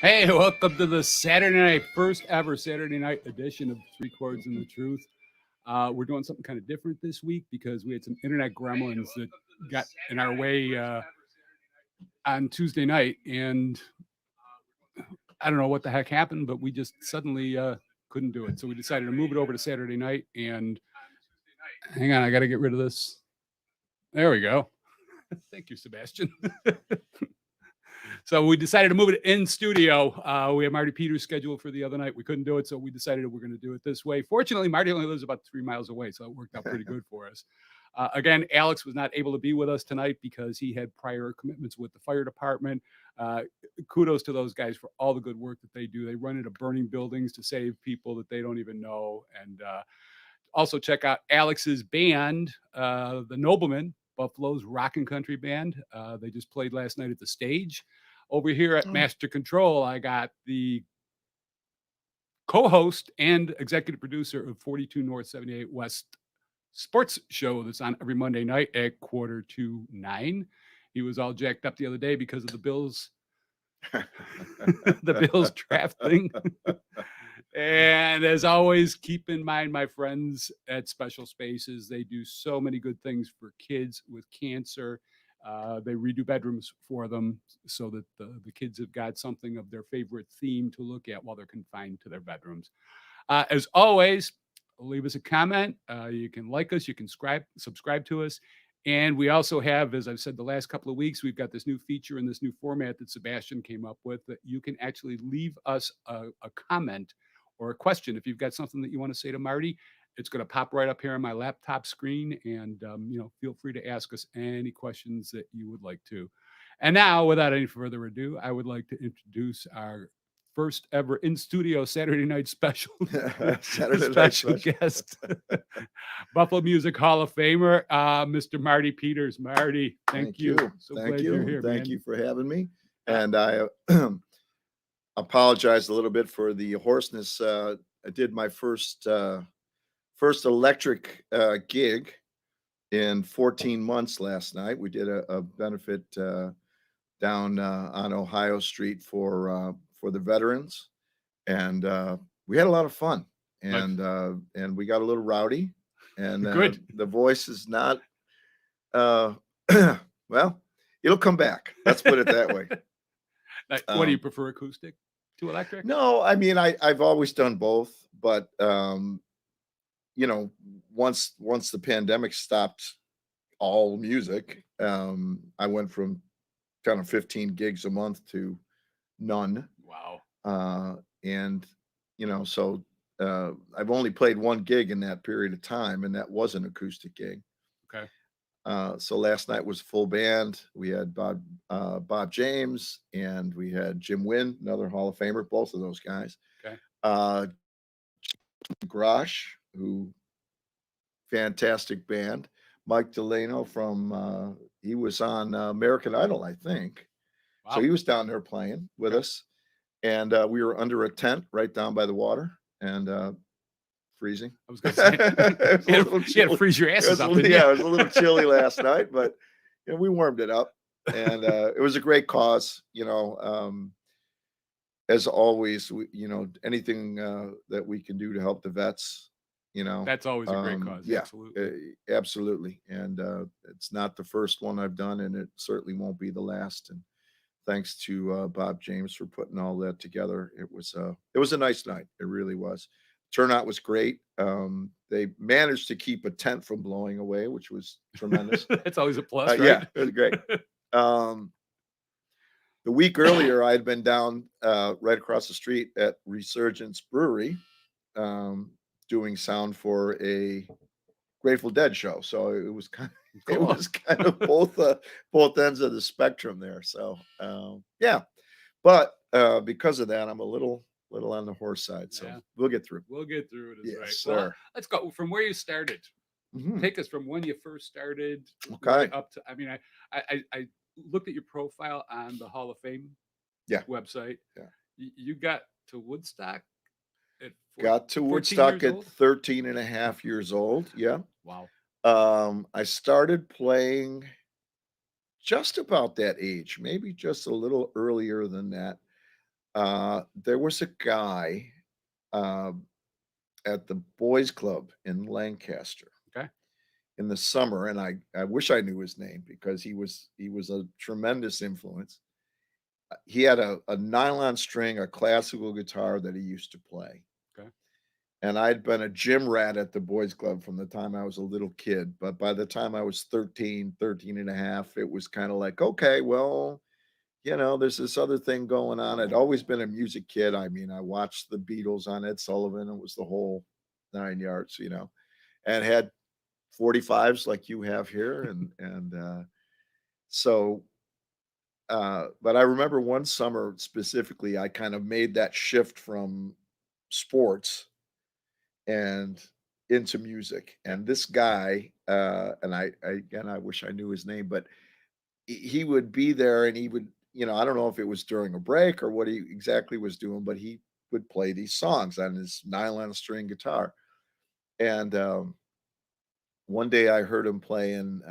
Hey, welcome to the Saturday night, first ever Saturday night edition of Three Chords and the Truth. We're doing something kind of different this week because we had some internet gremlins that got in our way on Tuesday night, and I don't know what the heck happened, but we just suddenly couldn't do it. So we decided to move it over to Saturday night. And hang on, I got to get rid of this. There we go. Thank you, Sebastian. So we decided to move it in studio. We had Marty Peters scheduled for the other night. We couldn't do it, so we decided we're going to do it this way. Fortunately, Marty only lives about 3 miles away, so it worked out pretty good for us. Again, Alex was not able to be with us tonight because he had prior commitments with the fire department. Kudos to those guys for all the good work that they do. They run into burning buildings to save people that they don't even know. And also check out Alex's band, the Noblemen, Buffalo's Rockin' Country Band. They just played last night at the Stage. Over here at Master Control, I got the co-host and executive producer of 42 North 78 West sports show that's on every Monday night at 8:45. He was all jacked up the other day because of the Bills, the Bills draft thing. And as always, keep in mind, my friends at Special Spaces, they do so many good things for kids with cancer. They redo bedrooms for them so that the kids have got something of their favorite theme to look at while they're confined to their bedrooms. As always, leave us a comment. You can like us. You can subscribe to us. And we also have, as I've said the last couple of weeks, we've got this new feature and this new format that Sebastian came up with that you can actually leave us a comment or a question. If you've got something that you want to say to Marty, it's going to pop right up here on my laptop screen. And, feel free to ask us any questions that you would like to. And now, without any further ado, I would like to introduce our first ever in studio Saturday night special, special guest, Buffalo Music Hall of Famer, Mr. Marty Peters. Marty, thank you. So glad you're here. Thank you for having me. And I apologize a little bit for the hoarseness. I did my first electric gig in 14 months last night. We did a benefit down on Ohio Street for the veterans, and we had a lot of fun, and we got a little rowdy, and good. The voice is not well, it'll come back. Let's put it that way. What do you prefer, acoustic to electric? No, I mean I've always done both, but once the pandemic stopped all music, I went from kind of 15 gigs a month to none. Wow. And so I've only played one gig in that period of time, and that was an acoustic gig. Okay. So last night was full band. We had Bob James, and we had Jim Wynn, another Hall of Famer, both of those guys. Okay. Grosh, who fantastic band. Mike Delano from he was on American Idol, I think. Wow. So he was down there playing with us, and we were under a tent right down by the water, and freezing. I was going to say, you had to freeze your asses up. Yeah, it was a little chilly last night, but we warmed it up, and it was a great cause. As always, anything that we can do to help the vets, that's always a great cause. Yeah, absolutely. Absolutely. And it's not the first one I've done, and it certainly won't be the last. And thanks to Bob James for putting all that together. It was a nice night. It really was. Turnout was great. They managed to keep a tent from blowing away, which was tremendous. That's always a plus, right? Yeah, it was great. The week earlier, I had been down right across the street at Resurgence Brewery, doing sound for a Grateful Dead show. So it was kind of both ends of the spectrum there. So yeah, but because of that, I'm a little on the horse side. So we'll get through. We'll get through it. Yes, right. sir. Well, let's go from where you started. Mm-hmm. Take us from when you first started. Okay. Right up to. I mean, I looked at your profile on the Hall of Fame website. Yeah. You got to Woodstock at 13 and a half years old. Yeah. Wow. I started playing just about that age, maybe just a little earlier than that. there was a guy um, at the boys club in Lancaster Okay. in the summer, and I wish I knew his name because he was a tremendous influence. He had a nylon string, a classical guitar that he used to play. Okay. And I'd been a gym rat at the boys club from the time I was a little kid. But by the time I was 13 and a half, it was kind of like, okay, well, there's this other thing going on. I'd always been a music kid. I mean, I watched the Beatles on Ed Sullivan. It was the whole 9 yards, and had 45s like you have here. So but I remember one summer specifically, I kind of made that shift from sports and into music. Yeah. And this guy, and again, I wish I knew his name, but he would be there and he would, I don't know if it was during a break or what he exactly was doing, but he would play these songs on his nylon string guitar. And one day I heard him playing,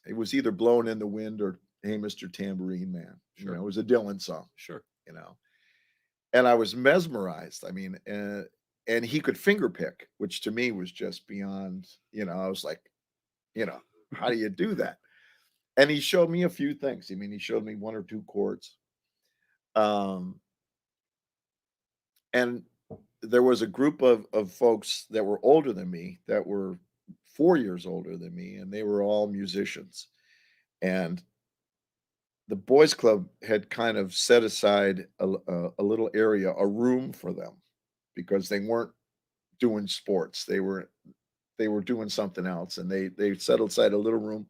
it was either Blowing in the Wind or Hey Mr. Tambourine Man. Sure. It was a Dylan song, Sure. you know. And I was mesmerized. I mean, and he could finger pick, which to me was just beyond, I was like, how do you do that? And he showed me a few things. I mean, he showed me one or two chords. Um, and there was a group of folks that were older than me, that were 4 years older than me, and they were all musicians. And the boys club had kind of set aside a little area, a room for them, because they weren't doing sports. They were doing something else, and they set aside a little room.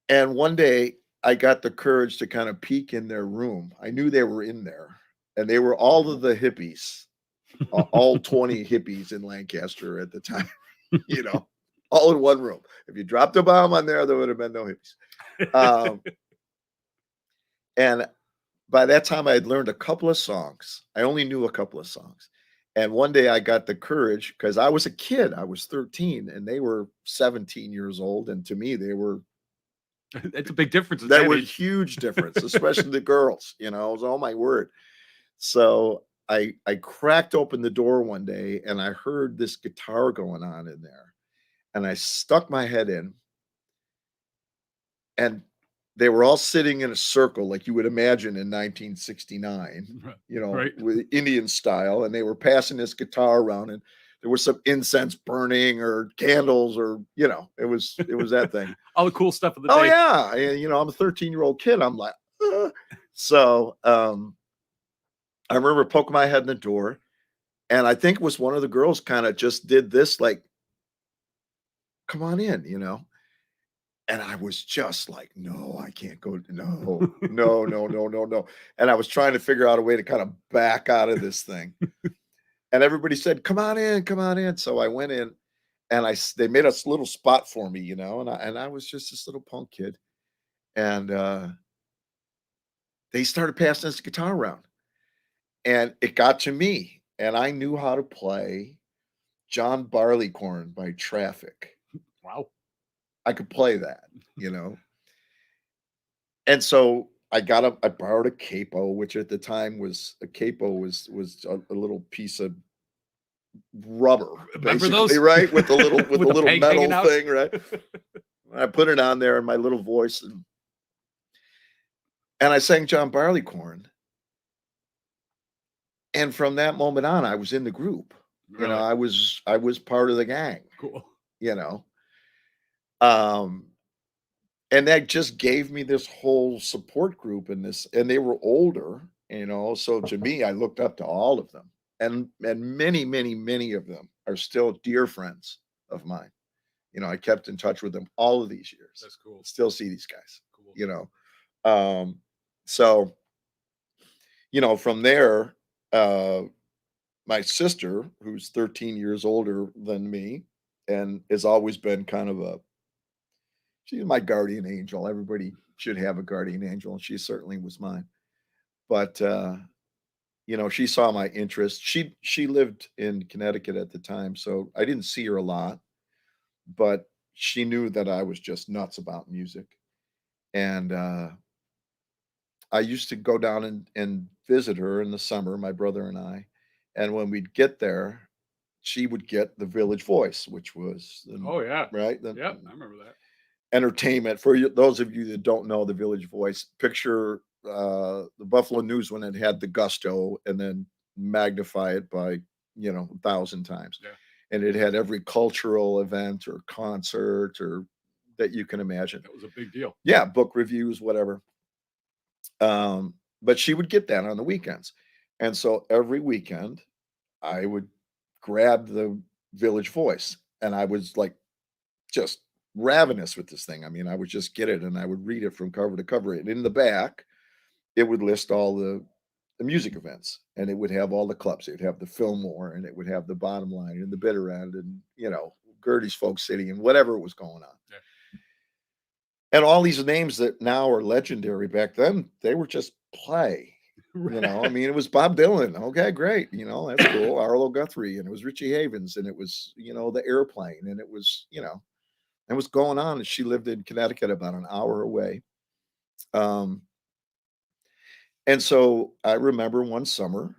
And one day I got the courage to kind of peek in their room. I knew they were in there, and they were all of the hippies, all 20 hippies in Lancaster at the time, you know, all in one room. If you dropped a bomb on there would have been no hippies. And by that time, I had learned a couple of songs. I only knew a couple of songs. And one day I got the courage, because I was a kid. I was 13 and they were 17 years old. And to me, That's a big difference. that was huge difference, especially the girls, it was, oh my word. So I cracked open the door one day and I heard this guitar going on in there. And I stuck my head in, and they were all sitting in a circle like you would imagine in 1969, Right. with Indian style, and they were passing this guitar around, and there was some incense burning or candles, or it was that thing. All the cool stuff of the Oh day. yeah, and I'm a 13-year-old kid. I'm like, so I remember poking my head in the door, and I think it was one of the girls kind of just did this, like, come on in, And I was just like, no, I can't go. No, no, no, no, no, no. And I was trying to figure out a way to kind of back out of this thing. And everybody said, come on in, come on in. So I went in, and they made a little spot for me, and I was just this little punk kid. And they started passing this guitar around, and it got to me, and I knew how to play John Barleycorn by Traffic. Wow. I could play that, And so I borrowed a capo, which at the time was a little piece of rubber, Remember basically, those? right? With a little With the peg hanging metal out? thing, right? I put it on there in my little voice, and I sang John Barleycorn. And from that moment on, I was in the group. Really? I was part of the gang, Cool. Um and that just gave me this whole support group, and they were older, so to me, I looked up to all of them, and many, many, many of them are still dear friends of mine. I kept in touch with them all of these years. That's cool. Still see these guys. Cool. So from there, my sister, who's 13 years older than me and has always been kind of she's my guardian angel. Everybody should have a guardian angel, and she certainly was mine. But she saw my interest. She lived in Connecticut at the time, so I didn't see her a lot, but she knew that I was just nuts about music. And I used to go down and visit her in the summer, my brother and I. And when we'd get there, she would get the Village Voice, which was Oh yeah. right the Yep. I remember that. entertainment for you. Those of you that don't know the Village Voice, picture the Buffalo News when it had the gusto, and then magnify it by 1,000 times. Yeah. And it had every cultural event or concert or that you can imagine. That was a big deal. Yeah, book reviews, whatever. But she would get that on the weekends. And so every weekend I would grab the Village Voice, and I was like just ravenous with this thing. I mean, I would just get it and I would read it from cover to cover. And in the back, it would list all the music events, and it would have all the clubs. It would have the Fillmore, and it would have the Bottom Line and the Bitter End, and Gertie's Folk City, and whatever was going on. Yeah. And all these names that now are legendary, back then they were just play. Right. I mean, it was Bob Dylan. Okay, great. That's cool. Arlo Guthrie, and it was Richie Havens, and it was, the Airplane, and it was, it was going on. And she lived in Connecticut, about an hour away. And so I remember one summer,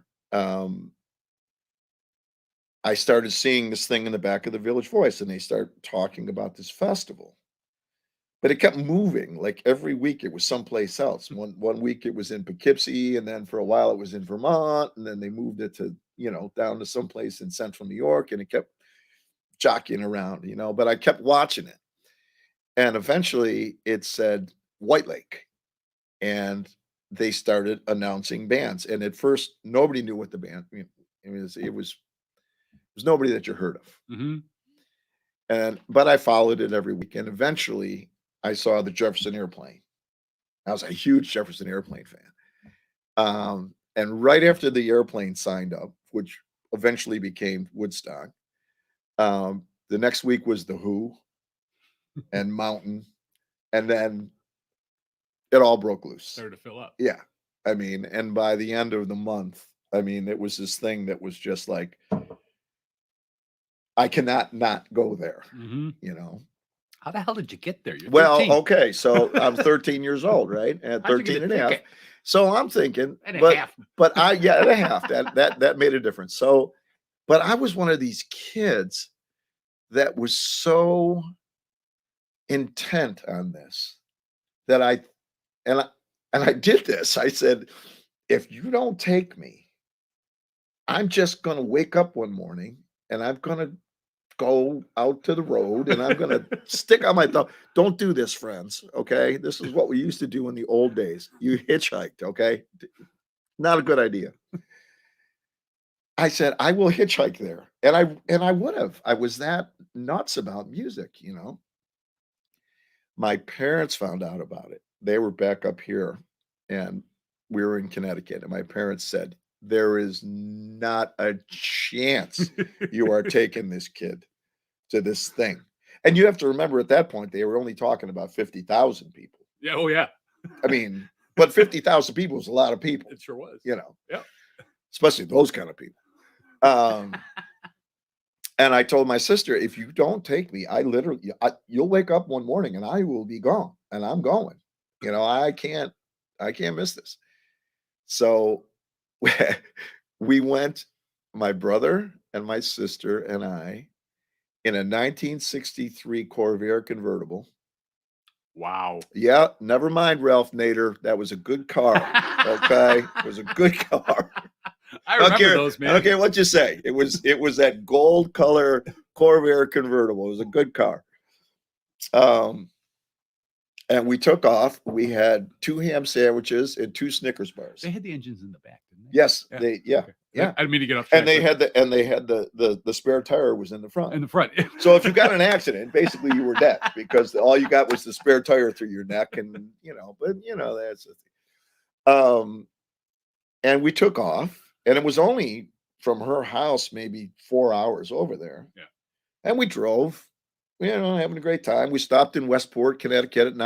I started seeing this thing in the back of the Village Voice, and they start talking about this festival. But it kept moving. Like every week it was someplace else. One week it was in Poughkeepsie, and then for a while it was in Vermont, and then they moved it to, down to someplace in central New York, and it kept jockeying around, but I kept watching it. And eventually it said White Lake, and they started announcing bands. And at first nobody knew what the band, it was nobody that you heard of. Mm-hmm. But I followed it every week, and eventually I saw the Jefferson Airplane. I was a huge Jefferson Airplane fan. And right after the Airplane signed up, which eventually became Woodstock, the next week was The Who and Mountain. And then it all broke loose. Started to fill up. Yeah. I mean, and by the end of the month, it was this thing that was just like, I cannot not go there, How the hell did you get there? You're 13. Well, okay, so I'm 13 years old, right? At 13 and a half. So I'm thinking, and a half. But and a half. That made a difference. So, but I was one of these kids that was so intent on this that I did this. I said, if you don't take me, I'm just going to wake up one morning and I'm going to go out to the road and I'm going to stick on my thumb. Don't do this, friends. Okay. This is what we used to do in the old days. You hitchhiked. Okay. Not a good idea. I said, I will hitchhike there. And I would have. I was that nuts about music, My parents found out about it. They were back up here and we were in Connecticut. And my parents said, there is not a chance you are taking this kid to this thing. And you have to remember, at that point, they were only talking about 50,000 people. Yeah. Oh, yeah. But 50,000 people is a lot of people. It sure was. Yeah. Especially those kind of people. And I told my sister, if you don't take me, you'll wake up one morning and I will be gone, and I'm going. I can't miss this. So we went, my brother and my sister and I, in a 1963 Corvair convertible. Wow. Yeah, never mind, Ralph Nader. That was a good car. Okay, it was a good car. I remember those, man. I don't care what you say. It was that gold color Corvair convertible. It was a good car. And we took off. We had 2 ham sandwiches and 2 Snickers bars. They had the engines in the back, didn't they? Yes, Okay. Yeah. I didn't mean to get off. And they had the spare tire was in the front. In the front. So if you got an accident, basically you were dead because all you got was the spare tire through your neck, and that's the thing. And we took off, and it was only from her house maybe 4 hours over there. Yeah. And we drove, having a great time. We stopped in Westport, Connecticut, and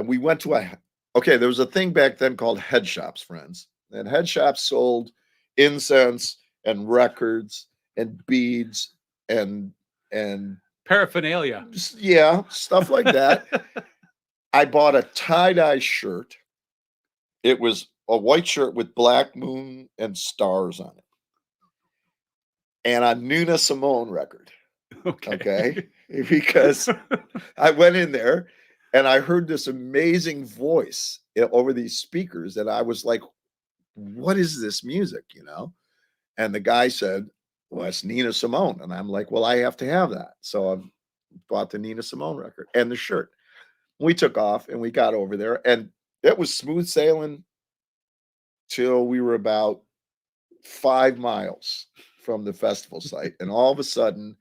we went to there was a thing back then called head shops, friends. And head shops sold incense and records and beads and paraphernalia. Yeah, stuff like that. I bought a tie-dye shirt. It was a white shirt with black moon and stars on it. And a Nina Simone record. Okay. Because I went in there and I heard this amazing voice over these speakers. And I was like, what is this music? You know? And the guy said, well, it's Nina Simone. And I'm like, well, I have to have that. So I bought the Nina Simone record and the shirt. We took off and we got over there, and it was smooth sailing till we were about 5 miles from the festival site. And all of a sudden,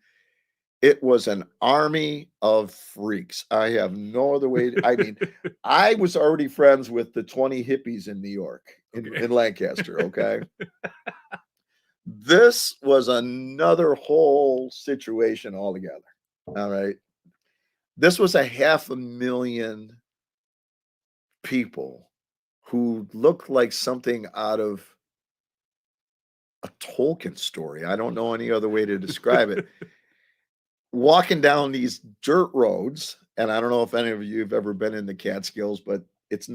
it was an army of freaks. I have no other way. I mean, I was already friends with the 20 hippies in New York, in Lancaster. Okay. This was another whole situation altogether. All right. This was 500,000 people who looked like something out of a Tolkien story. I don't know any other way to describe it. Walking down these dirt roads, and I don't know if any of you have ever been in the Catskills, but it's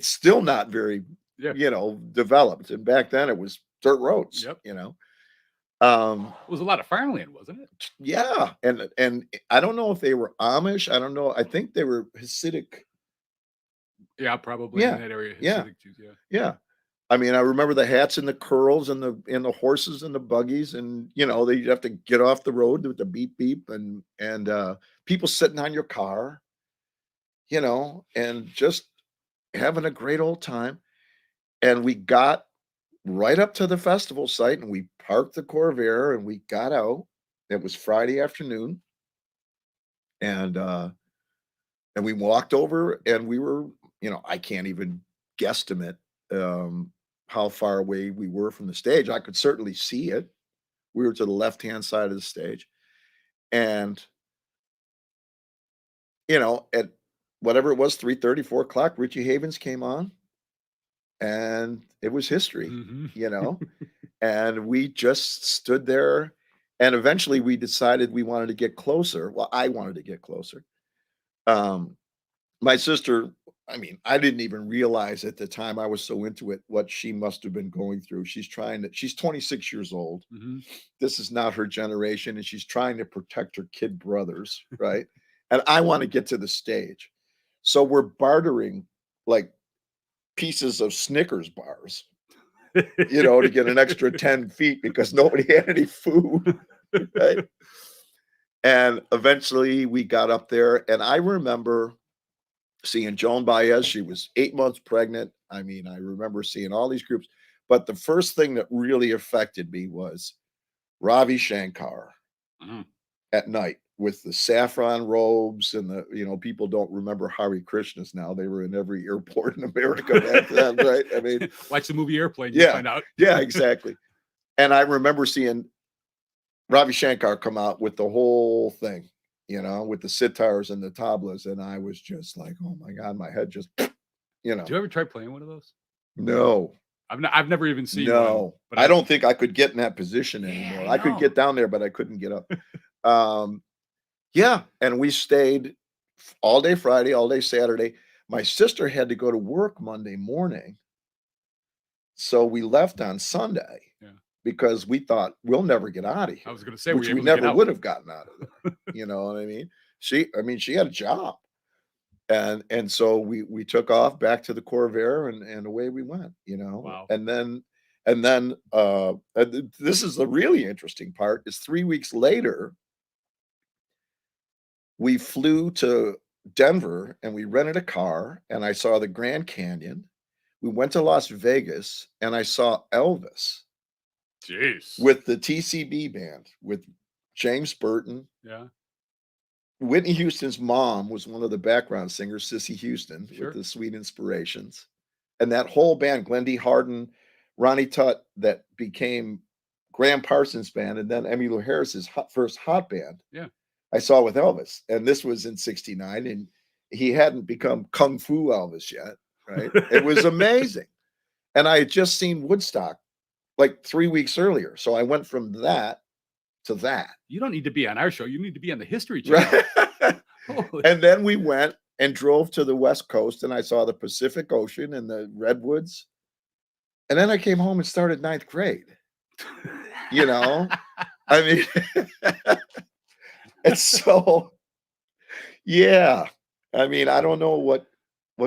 still not very, developed. And back then it was dirt roads, It was a lot of farmland, wasn't it? Yeah. And I don't know if they were Amish. I don't know. I think they were Hasidic. Yeah, probably in that area. Hasidic Jews, Yeah. I mean, I remember the hats and the curls and the horses and the buggies, and they'd have to get off the road with the beep beep and people sitting on your car, and just having a great old time. And we got right up to the festival site and we parked the Corvair and we got out. It was Friday afternoon. And we walked over and we were, I can't even guesstimate how far away we were from the stage. I could certainly see it. We were to the left-hand side of the stage. And, at whatever it was, 3:30, 4 o'clock, Richie Havens came on. And it was history, and we just stood there. And eventually we decided we wanted to get closer. Well, I wanted to get closer. My sister, I mean, I didn't even realize at the time, I was so into it, what she must have been going through. She's 26 years old. This is not her generation. And she's trying to protect her kid brothers. Right. And I want to get to the stage. So we're bartering like pieces of Snickers bars, to get an extra 10 feet because nobody had any food. Right? And eventually we got up there, and I remember seeing Joan Baez. She was 8 months pregnant. I mean, I remember seeing all these groups, but the first thing that really affected me was Ravi Shankar at night with the saffron robes and the, people don't remember Hare Krishnas now. They were in every airport in America back then, right? I mean, watch the movie Airplane, you find out. Yeah, exactly. And I remember seeing Ravi Shankar come out with the whole thing, with the sitars and the tablas. And I was just like, oh my God, my head just, Did you ever try playing one of those? No. I've never even seen one. But I don't think I could get in that position anymore. I could get down there, but I couldn't get up. Yeah. And we stayed all day Friday, all day Saturday. My sister had to go to work Monday morning. So we left on Sunday because we thought we'll never get out of here. I was going to say, which we never would have gotten out of there. You know what I mean? She had a job. And so we took off back to the Corvair and away we went, Wow. And then this is the really interesting part is 3 weeks later, we flew to Denver and we rented a car and I saw the Grand Canyon. We went to Las Vegas and I saw Elvis. Jeez. With the TCB band with James Burton. Yeah. Whitney Houston's mom was one of the background singers, Sissy Houston, with the Sweet Inspirations. And that whole band, Glendy Harden, Ronnie Tutt, that became Graham Parsons' band, and then Emmylou Harris's first hot band. Yeah. I saw with Elvis. And this was in 69, and he hadn't become Kung Fu Elvis yet, right? It was amazing. And I had just seen Woodstock like 3 weeks earlier. So I went from that to that. You don't need to be on our show. You need to be on the History Channel. Right? And then we went and drove to the West Coast, and I saw the Pacific Ocean and the redwoods. And then I came home and started ninth grade. You know, I mean, it's so, yeah. I mean, I don't know what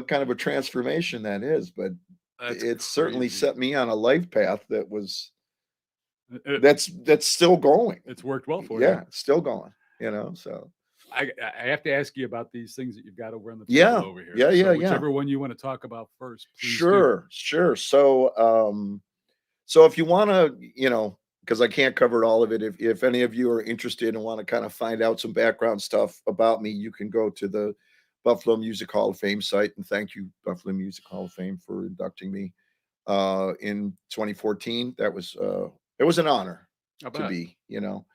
kind of a transformation that is, but That's it certainly crazy. set me on a life path that was It- that's still going. it's worked well for Yeah, you. it's still going, you know. So I have to ask you about these things that you've got over on the table yeah, over here. yeah, So yeah, yeah. whichever one you want to talk about first, please do. Sure, sure. So if you want to, you know, because I can't cover all of it, if any of you are interested and want to kind of find out some background stuff about me, you can go to the Buffalo Music Hall of Fame site. And thank you, Buffalo Music Hall of Fame, for inducting me in 2014. That was it was an honor I to bet. be, you know.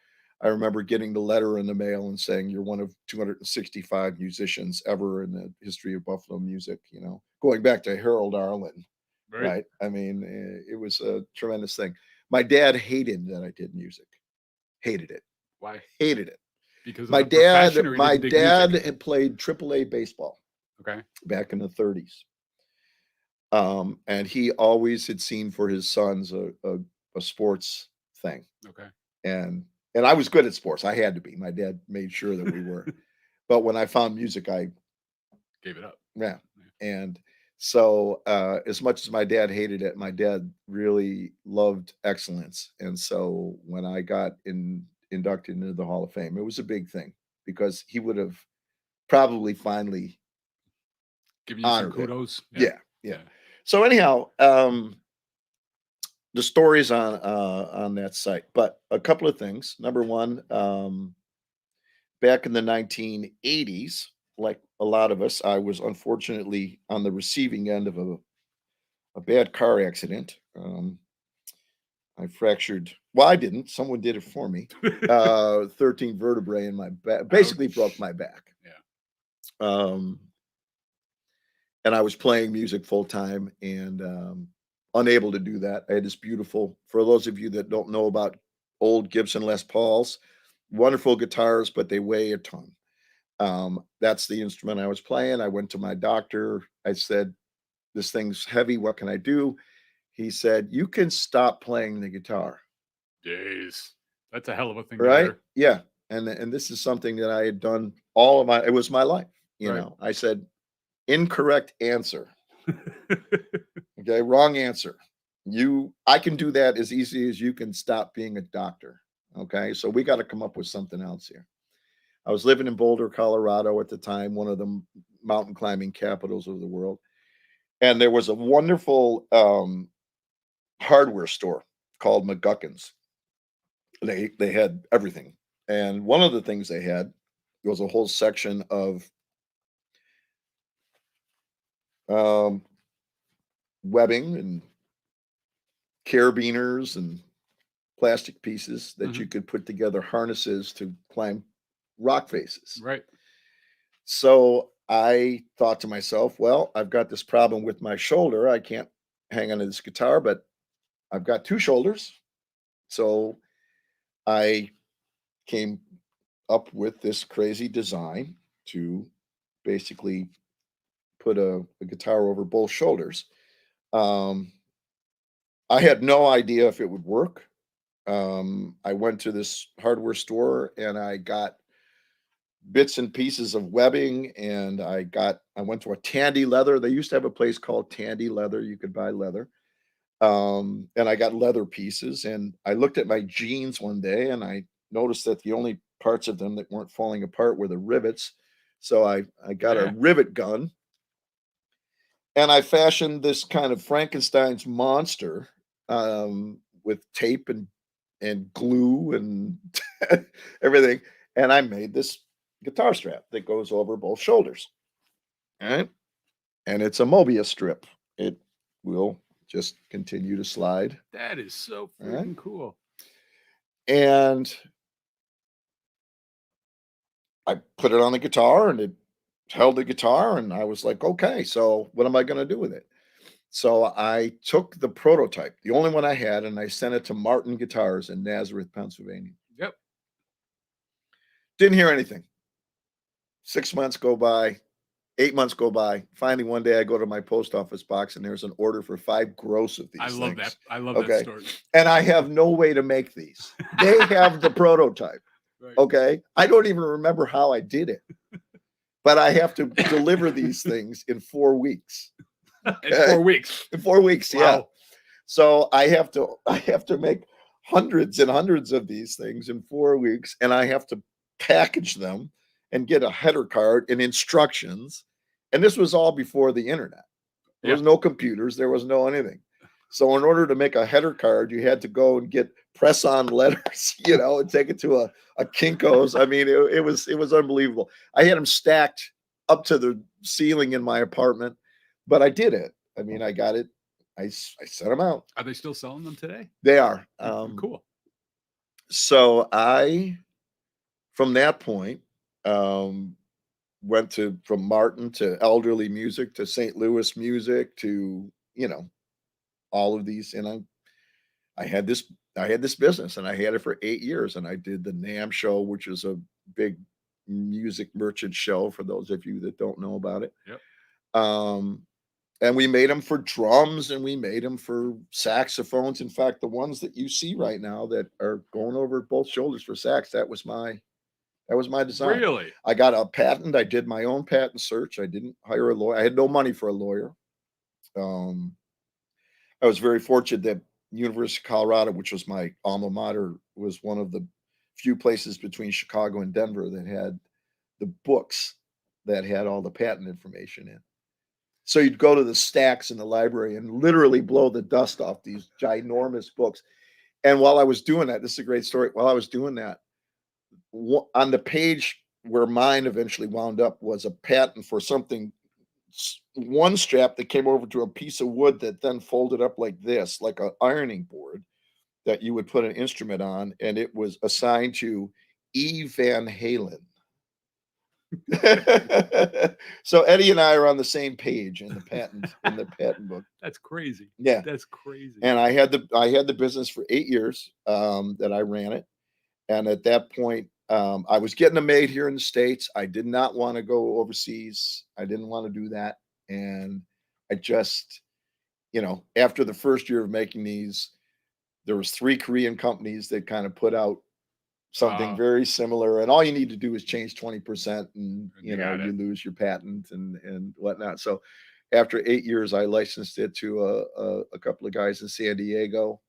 I remember getting the letter in the mail and saying you're one of 265 musicians ever in the history of Buffalo music, you know, going back to Harold Arlen, Right? right? I mean, it was a tremendous thing. My dad hated that I did music. Hated it. Why? Hated it. Because of My the profession, dad, or he my didn't dig dad music? had played AAA baseball Okay. back in the 30s. And he always had seen for his sons a sports thing. Okay. And I was good at sports. I had to be. My dad made sure that we were. But when I found music, I Gave it up. yeah. And so as much as my dad hated it, my dad really loved excellence. And so when I got inducted into the Hall of Fame, it was a big thing because he would have probably finally Giving you some honored it. kudos. Yeah, yeah. So anyhow, the stories on that site, but a couple of things. Number one, back in the 1980s, like a lot of us, I was unfortunately on the receiving end of a bad car accident. I fractured. Well, I didn't. Someone did it for me. 13 vertebrae in my back. Basically broke Ouch. my back. Yeah. And I was playing music full time and unable to do that. I had this beautiful, for those of you that don't know about old Gibson Les Pauls, wonderful guitars, but they weigh a ton. That's the instrument I was playing. I went to my doctor. I said, this thing's heavy. What can I do? He said, you can stop playing the guitar. Jeez. That's a hell of a thing to Right? hear. Yeah. And this is something that I had done all of my, it was my life. You Right. know, I said, incorrect answer. Okay, wrong answer. I can do that as easy as you can stop being a doctor. Okay, so we got to come up with something else here. I was living in Boulder, Colorado at the time, one of the mountain climbing capitals of the world. And there was a wonderful hardware store called McGuckin's. They had everything. And one of the things they had was a whole section of um, webbing and carabiners and plastic pieces that you could put together harnesses to climb rock faces. Right. So I thought to myself, well, I've got this problem with my shoulder. I can't hang onto this guitar, but I've got two shoulders. So I came up with this crazy design to basically put a guitar over both shoulders. Um, I had no idea if it would work. I went to this hardware store and I got bits and pieces of webbing and I went to a Tandy Leather. They used to have a place called Tandy Leather. You could buy leather. And I got leather pieces and I looked at my jeans one day and I noticed that the only parts of them that weren't falling apart were the rivets. So I got a Yeah. rivet gun and I fashioned this kind of Frankenstein's monster with tape and glue and everything. And I made this guitar strap that goes over both shoulders. All right. And it's a Mobius strip. It will just continue to slide. That is so All right. freaking cool. And I put it on the guitar and it held the guitar. And I was like, okay, so what am I going to do with it? So I took the prototype, the only one I had, and I sent it to Martin Guitars in Nazareth, Pennsylvania. Yep. Didn't hear anything. 6 months go by, 8 months go by. Finally, one day I go to my post office box and there's an order for 5 gross of these I love things. that. I love that story. And I have no way to make these. They have the prototype. Right. Okay. I don't even remember how I did it, but I have to deliver these things in 4 weeks. In 4 weeks. In 4 weeks. Wow. Yeah. So I have to make hundreds and hundreds of these things in 4 weeks, and I have to package them and get a header card and instructions. And this was all before the internet. There was no computers, there was no anything. So in order to make a header card, you had to go and get press-on letters, you know, and take it to a Kinko's. I mean, it was unbelievable. I had them stacked up to the ceiling in my apartment, but I did it. I mean, I got it. I sent them out. Are they still selling them today? They are. Cool. So from that point, went from Martin to Elderly Music to St. Louis Music to, you know, all of these. And I had this business, and I had it for 8 years, and I did the NAMM show, which is a big music merchant show for those of you that don't know about it. Yep. And we made them for drums, and we made them for saxophones. In fact, the ones that you see right now that are going over both shoulders for sax, that was my design. Really? I got a patent. I did my own patent search. I didn't hire a lawyer. I had no money for a lawyer. I was very fortunate that University of Colorado, which was my alma mater, was one of the few places between Chicago and Denver that had the books that had all the patent information in. So you'd go to the stacks in the library and literally blow the dust off these ginormous books. And while I was doing that, this is a great story. While I was doing that, on the page where mine eventually wound up was a patent for something, one strap that came over to a piece of wood that then folded up like this, like an ironing board that you would put an instrument on, and it was assigned to E. Van Halen. So Eddie and I are on the same page in the patent book. That's crazy. Yeah, that's crazy. And I had the business for 8 years that I ran it, and at that point, I was getting them made here in the States. I did not want to go overseas. I didn't want to do that, and I just, you know, after the first year of making these, there was 3 Korean companies that kind of put out something very similar, and all you need to do is change 20%, and you know, you lose your patent and whatnot. So after 8 years, I licensed it to a couple of guys in San Diego,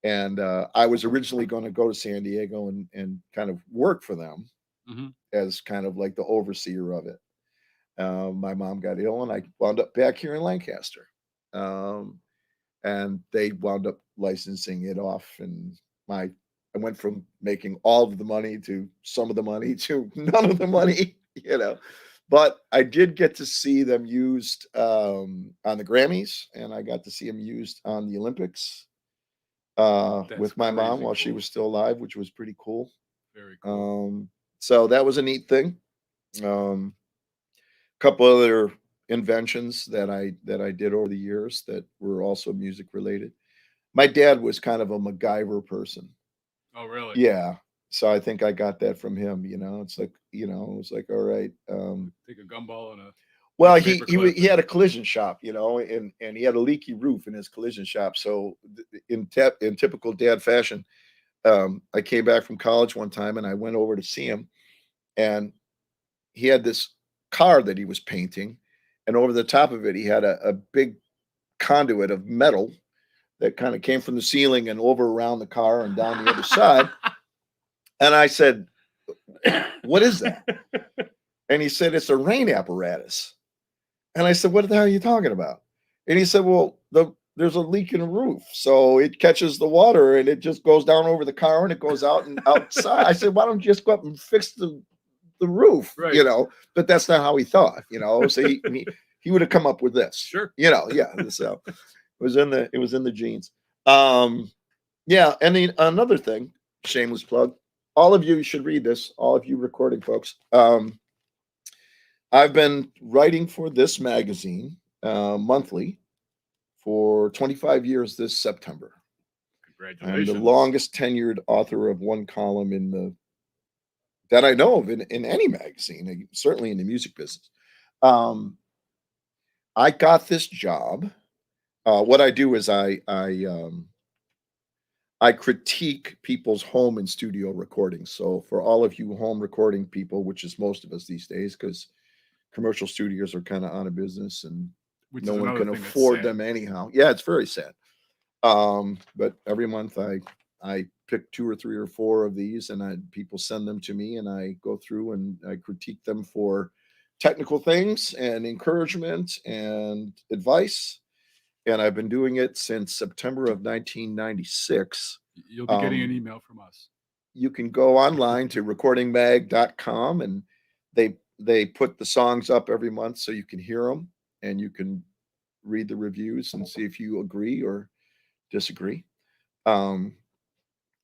and I was originally going to go to San Diego and kind of work for them as kind of like the overseer of it. My mom got ill, and I wound up back here in Lancaster, and they wound up licensing it off, and I went from making all of the money to some of the money to none of the money, you know. But I did get to see them used on the Grammys, and I got to see them used on the Olympics with my mom while she was still alive, which was pretty cool. Very cool. So that was a neat thing. Couple other inventions that I did over the years that were also music related. My dad was kind of a MacGyver person. Oh, really? Yeah. So I think I got that from him, you know. It's like, you know, it was like, all right. Take a gumball and a well, he had a collision shop, you know, and he had a leaky roof in his collision shop. So in typical dad fashion, I came back from college one time and I went over to see him, and he had this car that he was painting, and over the top of it, he had a big conduit of metal that kind of came from the ceiling and over around the car and down the other side. And I said, "What is that?" And he said, "It's a rain apparatus." And I said, "What the hell are you talking about?" And he said, "Well, there's a leak in the roof, so it catches the water and it just goes down over the car and it goes out and outside." I said, "Why don't you just go up and fix the roof?" Right. You know, but that's not how he thought, you know. So he would have come up with this. Sure. You know, yeah. So it was in the genes. Yeah, and then another thing, shameless plug. All of you should read this, all of you recording folks. I've been writing for this magazine monthly for 25 years this September. Congratulations. I'm the longest tenured author of one column that I know of in any magazine, certainly in the music business. I got this job. What I do is I critique people's home and studio recordings. So for all of you home recording people, which is most of us these days, because commercial studios are kind of out of business and Which no is one another can thing that's afford sad. them anyhow. Yeah, it's very sad. But every month I pick 2 or 3 or 4 of these, and people send them to me, and I go through and I critique them for technical things and encouragement and advice. And I've been doing it since September of 1996. You'll be getting an email from us. You can go online to recordingmag.com, and they put the songs up every month so you can hear them, and you can read the reviews and see if you agree or disagree.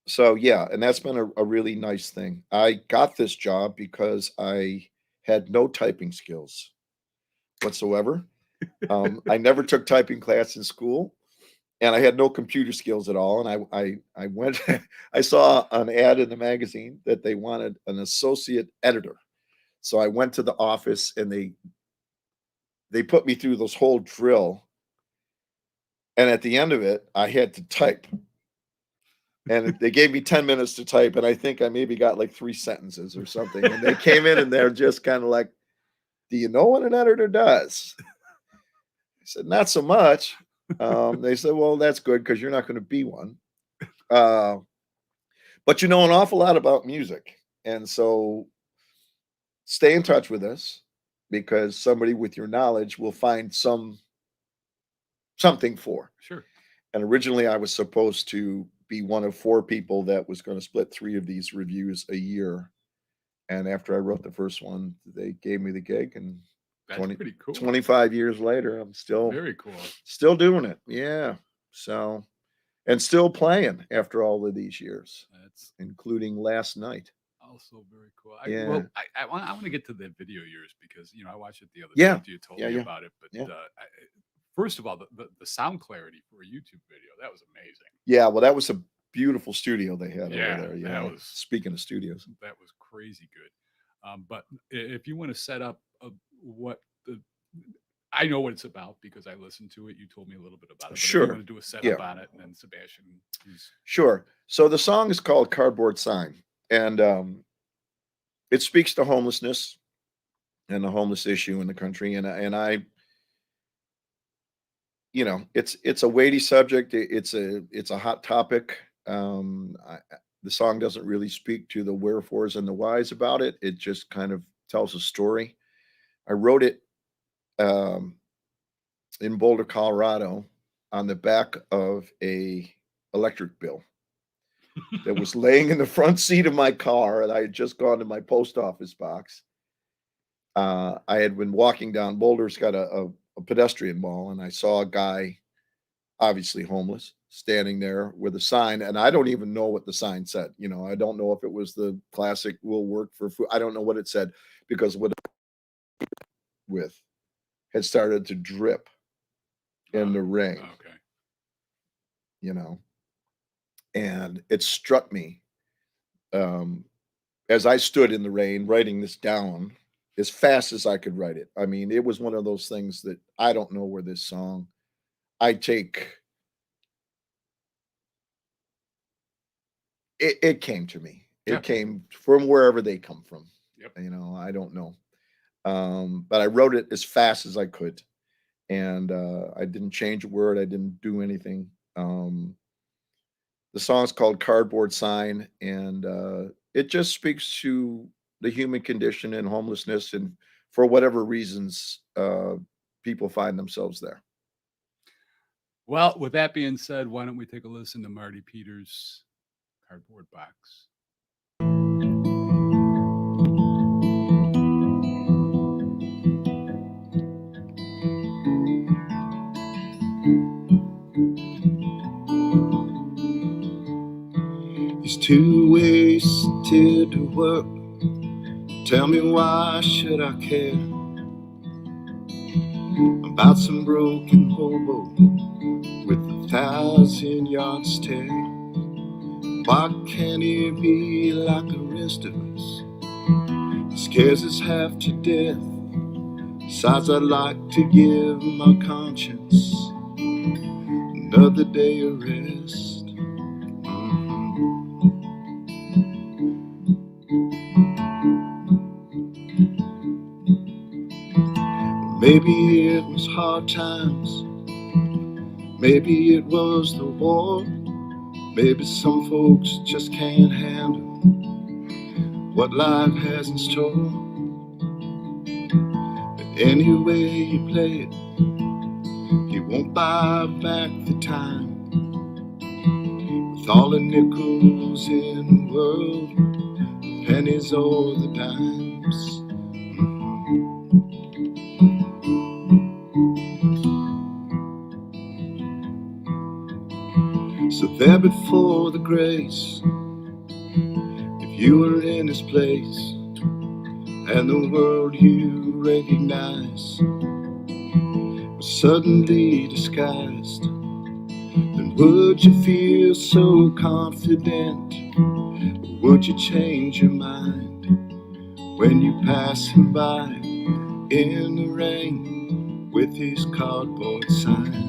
So yeah, and that's been a really nice thing. I got this job because I had no typing skills whatsoever. I never took typing class in school, and I had no computer skills at all. And I went, I saw an ad in the magazine that they wanted an associate editor. So I went to the office, and they put me through this whole drill. And at the end of it, I had to type. And they gave me 10 minutes to type, and I think I maybe got like 3 sentences or something. And they came in, and they're just kind of like, "Do you know what an editor does?" I said, "Not so much." They said, "Well, that's good because you're not going to be one. Uh, but you know an awful lot about music. And so stay in touch with us, because somebody with your knowledge will find something for." Sure. And originally I was supposed to be one of 4 people that was going to split 3 of these reviews a year. And after I wrote the first one, they gave me the gig, and That's pretty cool. 25 years later, I'm Very cool. still doing it. Yeah. So, and still playing after all of these years, That's including last night. also very cool. Yeah. Well, I want to get to the video years, because I watched it the other Yeah. day after you told Yeah, me yeah. about it. But Yeah. first of all, the sound clarity for a YouTube video, that was amazing. Yeah. Well, that was a beautiful studio they had Yeah, over there. that Yeah. was- Speaking of studios. That was crazy good. But if you want to set up what I know what it's about because I listened to it. You told me a little bit about it. But if Sure. you want to do a setup Yeah. on it, and then Sebastian, who's Sure. So the song is called Cardboard Sign, and it speaks to homelessness and the homeless issue in the country. And I, it's a weighty subject. It's a hot topic. The song doesn't really speak to the wherefores and the whys about it. It just kind of tells a story. I wrote it um, in Boulder, Colorado, on the back of a electric bill that was laying in the front seat of my car, and I had just gone to my post office box. I had been walking down. Boulder's got a pedestrian mall, and I saw a guy, obviously homeless, standing there with a sign, and I don't even know what the sign said. I don't know if it was the classic "Will work for food." I don't know what it said, because what it with had started to drip in the rain. okay. And it struck me as I stood in the rain writing this down as fast as I could write it. I mean, it was one of those things that I don't know where this song, I take, it came to me. Yeah. It came from wherever they come from. Yep. I don't know. But I wrote it as fast as I could. And I didn't change a word. I didn't do anything. The song's called Cardboard Sign, and it just speaks to the human condition and homelessness, and for whatever reasons people find themselves there. Well, with that being said, why don't we take a listen to Marty Peters' Cardboard Box? It's too wasted to work. Tell me, why should I care about some broken hobo with 1,000-yard stare? Why can't he be like the rest of us? He scares us half to death Besides, I'd like to give my conscience another day of rest. Maybe it was hard times, maybe it was the war, maybe some folks just can't handle what life has in store. But any way you play it, you won't buy back the time. With all the nickels in the world, pennies or the dimes. So there before the grace, if you were in his place, and the world you recognize was suddenly disguised, then would you feel so confident? Or would you change your mind when you pass him by in the rain with his cardboard sign?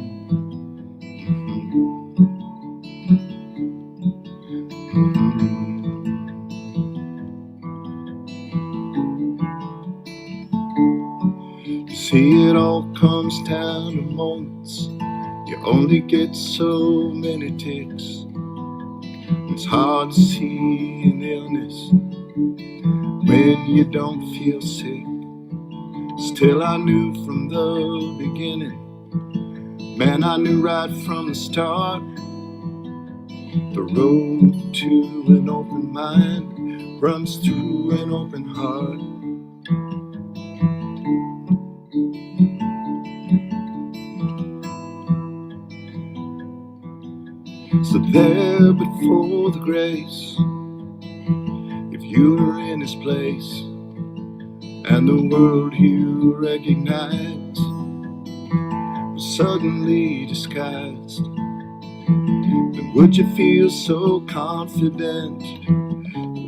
You see, it all comes down to moments. You only get so many ticks. It's hard to see an illness when you don't feel sick. Still, I knew from the beginning, man, I knew right from the start, the road to an open mind runs through an open heart. So there before the grace, if you were in his place, and the world you recognized was suddenly disguised, then would you feel so confident? Or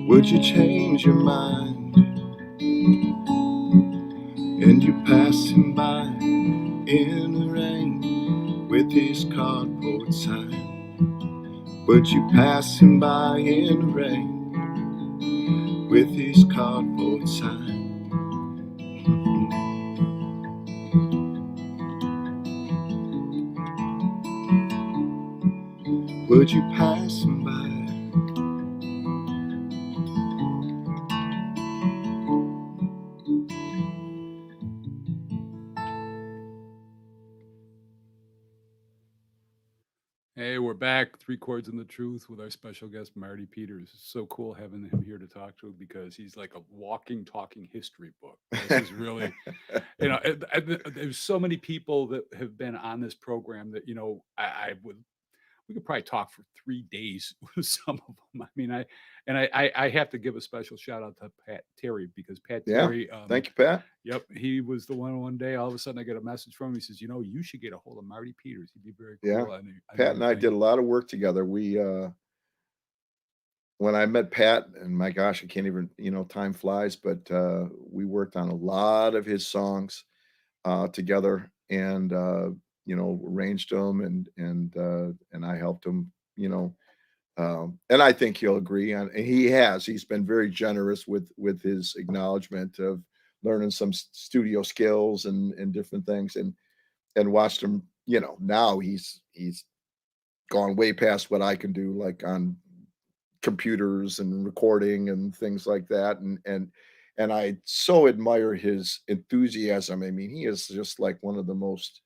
would you change your mind? And you pass him by in the rain with his cardboard sign. Would you pass him by in the rain with his cardboard sign? Would you pass him by? Hey, we're back. 3 Chords in the Truth with our special guest, Marty Peters. It's so cool having him here to talk to because he's like a walking, talking history book. This is really, there's so many people that have been on this program that, we could probably talk for 3 days with some of them. I have to give a special shout out to Pat Terry because Pat Yeah. Terry, Thank you, Pat. yep, he was the one day, all of a sudden I get a message from him. He says, you should get a hold of Marty Peters. He'd be very Yeah. cool. Pat and I did a lot of work together. We when I met Pat, and my gosh, I can't even, time flies, but we worked on a lot of his songs together, and arranged them, and I helped him, and I think he'll agree on, and he's been very generous with his acknowledgement of learning some studio skills and different things, and watched him, now he's gone way past what I can do, like on computers and recording and things like that, and I so admire his enthusiasm. I mean, he is just like one of the most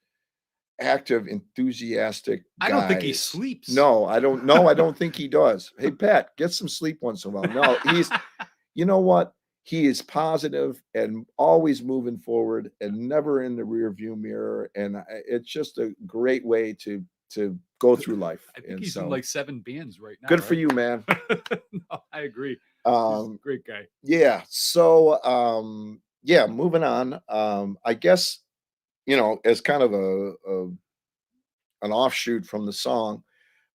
active, enthusiastic I don't think he guys. sleeps. No, I don't. No, I don't think he does. Hey, Pat, get some sleep once in a while. No, you know what? He is positive and always moving forward and never in the rear view mirror. And it's just a great way to go through life. I think And he's in so, like 7 bands right now. good for right? you, man. No, I agree. He's a Um, great guy. yeah. So, yeah, moving on. I guess, as kind of an offshoot from the song,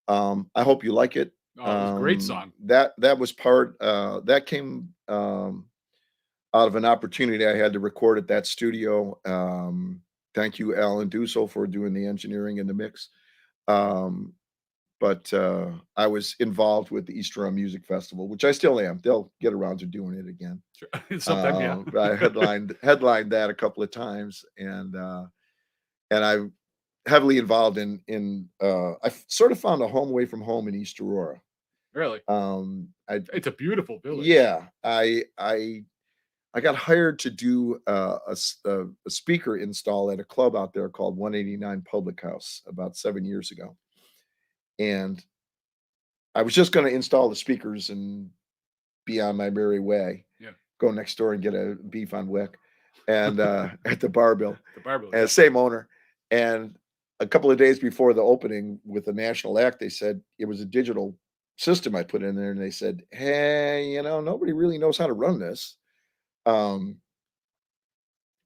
I hope you like it. Oh, it was a great song. That was part that came out of an opportunity I had to record at that studio. Thank you, Alan Dussel, for doing the engineering and the mix. But I was involved with the Easter Run Music Festival, which I still am. They'll get around to doing it again. Sure. Sometime, yeah. I headlined that a couple of times, and I'm heavily involved in I sort of found a home away from home in East Aurora. Really, it's a beautiful village. Yeah, I got hired to do a speaker install at a club out there called 189 Public House about 7 years ago, and I was just going to install the speakers and be on my merry way. Yeah. Go next door and get a beef on wick, and at the Barbell. The Barbell, And yeah. same owner. And a couple of days before the opening with the national act, they said it was a digital system I put in there, and they said, "Hey, nobody really knows how to run this.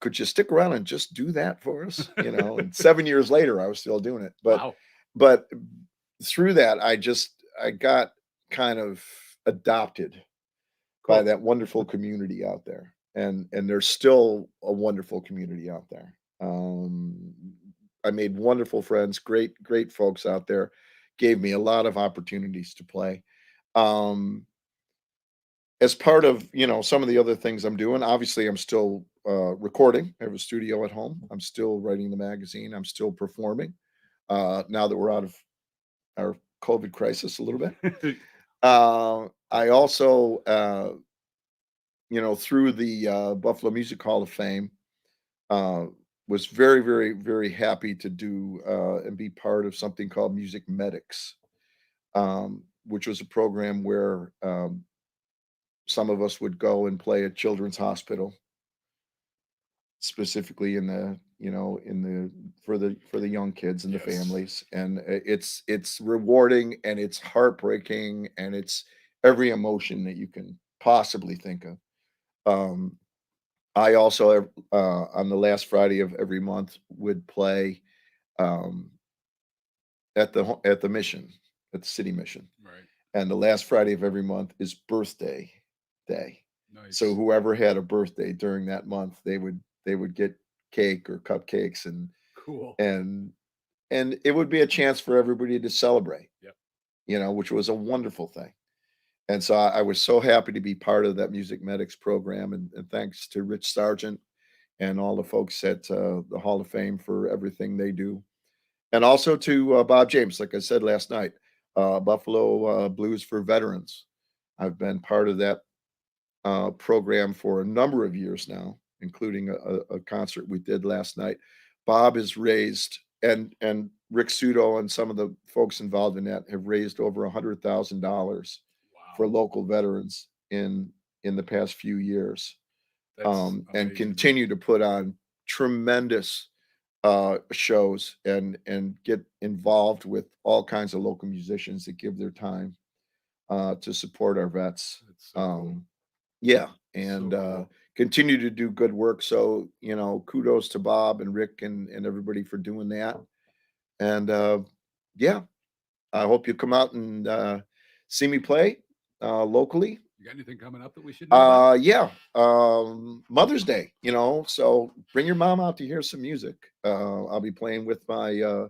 Could you stick around and just do that for us?" And 7 years later, I was still doing it. Wow. But through that, I got kind of adopted by Cool. that wonderful community out there. And there's still a wonderful community out there. I made wonderful friends, great folks out there, gave me a lot of opportunities to play. As part of, some of the other things I'm doing, obviously I'm still recording. I have a studio at home. I'm still writing the magazine. I'm still performing. Now that we're out of our COVID crisis a little bit. I also, through the Buffalo Music Hall of Fame, was very, very, very happy to do and be part of something called Music Medics, which was a program where some of us would go and play at Children's Hospital, specifically for the young kids and the Yes. families. And it's rewarding, and it's heartbreaking, and it's every emotion that you can possibly think of. I also on the last Friday of every month would play at the mission, at the city mission. Right. And the last Friday of every month is birthday day. Nice. So whoever had a birthday during that month, they would get cake or cupcakes, and Cool. and it would be a chance for everybody to celebrate. Yep. Which was a wonderful thing. And so I was so happy to be part of that Music Medics program, and thanks to Rich Sargent and all the folks at the Hall of Fame for everything they do, and also to Bob James, like I said last night, Buffalo Blues for Veterans. I've been part of that program for a number of years now, including a concert we did last night. Bob has raised, and Rick Sudo and some of the folks involved in that have raised over $100,000 Wow. for local veterans in the past few years, That's and amazing. continue to put on tremendous shows and get involved with all kinds of local musicians that give their time to support our vets. That's so cool. Yeah, and So cool. continue to do good work. So, kudos to Bob and Rick and everybody for doing that. And yeah, I hope you come out and see me play locally. You got anything coming up that we should know about? Yeah, Mother's Day, so bring your mom out to hear some music. I'll be playing with my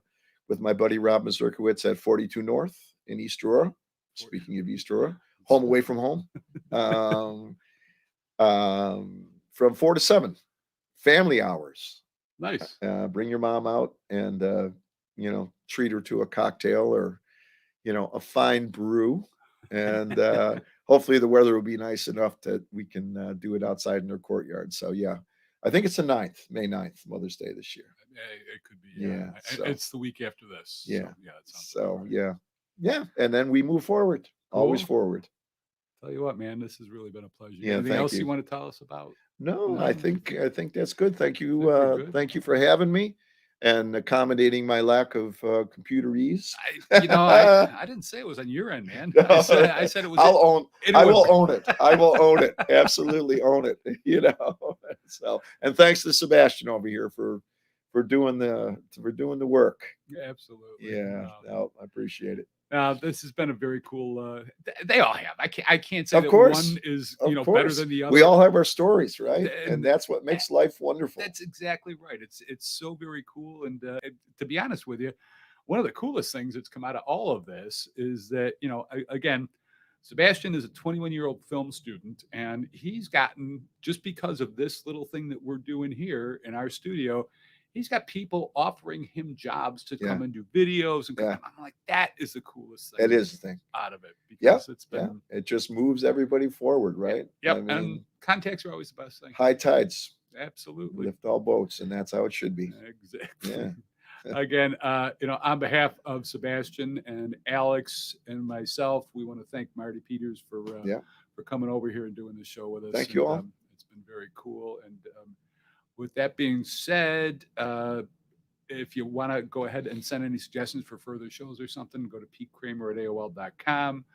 buddy Rob Mazurkowitz at 42 North in East Aurora. Speaking of East Aurora, home away from home. From 4 to 7, family hours. Nice. Bring your mom out and treat her to a cocktail or a fine brew, and hopefully the weather will be nice enough that we can do it outside in their courtyard. So yeah, I think it's the 9th, May 9th, Mother's Day this year. It could be. Yeah, so- It's the week after this. Yeah. So, yeah. It sounds So about right. yeah, and then we move forward, always Cool. forward. Tell you what, man, this has really been a pleasure. Yeah, Anything thank else you you. want to tell us about? No, No? I think that's good. Thank you. Think we're good? Thank you for having me and accommodating my lack of computer ease. I didn't say it was on your end, man. I said it was. I'll own. it I would- will own it. I will own it. Absolutely own it. So, and thanks to Sebastian over here for doing the work. Absolutely. Yeah, No. no, I appreciate it. This has been a very cool. They all have. I can't say Of that course. one is Of better course. than the other. We all have our stories, right? And And that's what makes life wonderful. That's exactly right. It's so very cool. And to be honest with you, one of the coolest things that's come out of all of this is that, again, Sebastian is a 21-year-old film student, and he's gotten, just because of this little thing that we're doing here in our studio, he's got people offering him jobs to come and do videos. And Yeah. I'm like, that is the coolest thing. That is the thing. Out of it, Yeah. because it's been. It just moves everybody forward, right? Yep. I mean, And contacts are always the best thing. high tides Absolutely. lift all boats, and that's how it should be. Exactly. Yeah. Again, on behalf of Sebastian and Alex and myself, we want to thank Marty Peters for coming over here and doing the show with us. Thank you all. It's been very cool. And with that being said, if you want to go ahead and send any suggestions for further shows or something, go to petekramer@aol.com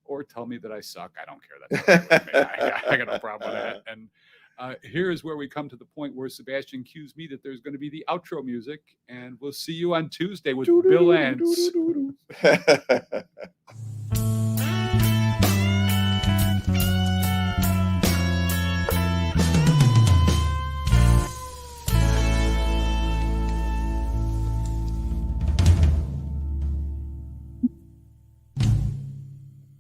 or tell me that I suck. I don't care. That's I got no problem with that. And here is where we come to the point where Sebastian cues me that there's going to be the outro music, and we'll see you on Tuesday with Bill Ants.